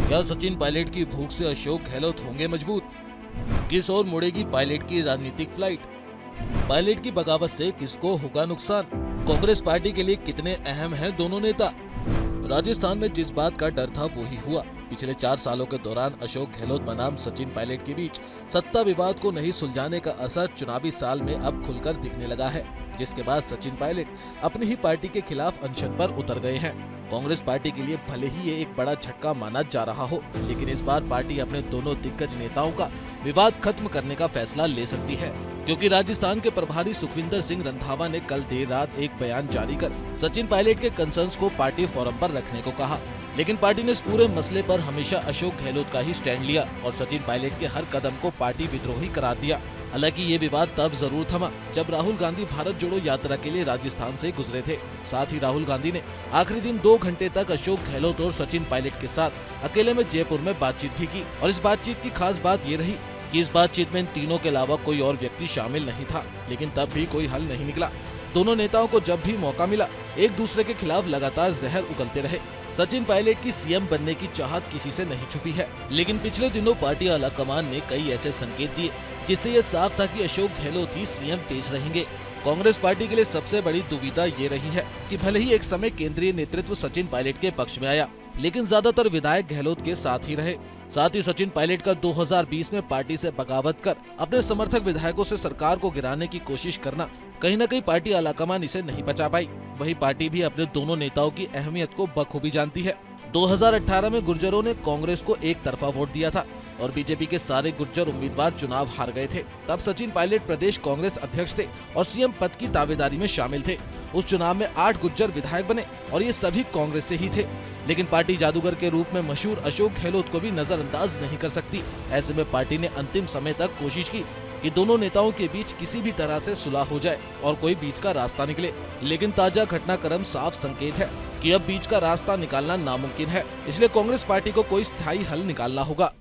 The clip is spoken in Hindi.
क्या सचिन पायलट की भूख से अशोक गहलोत होंगे मजबूत? किस ओर मुड़ेगी पायलट की राजनीतिक फ्लाइट? पायलट की बगावत से किसको होगा नुकसान? कांग्रेस पार्टी के लिए कितने अहम हैं दोनों नेता? राजस्थान में जिस बात का डर था वो ही हुआ। पिछले 4 सालों के दौरान अशोक गहलोत बनाम सचिन पायलट के बीच सत्ता विवाद को नहीं सुलझाने का असर चुनावी साल में अब खुलकर दिखने लगा है, जिसके बाद सचिन पायलट अपनी ही पार्टी के खिलाफ अनशन पर उतर गए हैं। कांग्रेस पार्टी के लिए भले ही ये एक बड़ा झटका माना जा रहा हो, लेकिन इस बार पार्टी अपने दोनों दिग्गज नेताओं का विवाद खत्म करने का फैसला ले सकती है, क्योंकि राजस्थान के प्रभारी सुखविंदर सिंह रंधावा ने कल देर रात एक बयान जारी कर सचिन पायलट के कंसर्न्स को पार्टी फोरम पर रखने को कहा। लेकिन पार्टी ने इस पूरे मसले पर हमेशा अशोक गहलोत का ही स्टैंड लिया और सचिन पायलट के हर कदम को पार्टी विद्रोही करार दिया। हालांकि ये विवाद तब जरूर थमा जब राहुल गांधी भारत जोड़ो यात्रा के लिए राजस्थान से गुजरे थे। साथ ही राहुल गांधी ने आखिरी दिन 2 घंटे तक अशोक गहलोत और सचिन पायलट के साथ अकेले में जयपुर में बातचीत भी की और इस बातचीत की खास बात ये रही कि इस बातचीत में इन तीनों के अलावा कोई और व्यक्ति शामिल नहीं था, लेकिन तब भी कोई हल नहीं निकला। दोनों नेताओं को जब भी मौका मिला एक दूसरे के खिलाफ लगातार जहर उगलते रहे। सचिन पायलट की सीएम बनने की चाहत किसी से नहीं छुपी है, लेकिन पिछले दिनों पार्टी आलाकमान ने कई ऐसे संकेत दिए जिससे ये साफ था कि अशोक गहलोत ही सीएम पेश रहेंगे। कांग्रेस पार्टी के लिए सबसे बड़ी दुविधा ये रही है कि भले ही एक समय केंद्रीय नेतृत्व सचिन पायलट के पक्ष में आया, लेकिन ज्यादातर विधायक गहलोत के साथ ही रहे। साथ ही सचिन पायलट का 2020 में पार्टी से बगावत कर अपने समर्थक विधायकों से सरकार को गिराने की कोशिश करना कहीं न कहीं पार्टी आलाकमान इसे नहीं बचा पाई। वही पार्टी भी अपने दोनों नेताओं की अहमियत को बखूबी जानती है। 2018 में गुर्जरों ने कांग्रेस को एक तरफा वोट दिया था और बीजेपी के सारे गुर्जर उम्मीदवार चुनाव हार गए थे। तब सचिन पायलट प्रदेश कांग्रेस अध्यक्ष थे और सीएम पद की दावेदारी में शामिल थे। उस चुनाव में 8 गुर्जर विधायक बने और ये सभी कांग्रेस से ही थे। लेकिन पार्टी जादूगर के रूप में मशहूर अशोक गहलोत को भी नजरअंदाज नहीं कर सकती। ऐसे में पार्टी ने अंतिम समय तक कोशिश की कि दोनों नेताओं के बीच किसी भी तरह से सुलह हो जाए और कोई बीच का रास्ता निकले, लेकिन ताजा घटनाक्रम साफ संकेत है कि अब बीच का रास्ता निकालना नामुमकिन है। इसलिए कांग्रेस पार्टी को कोई स्थायी हल निकालना होगा।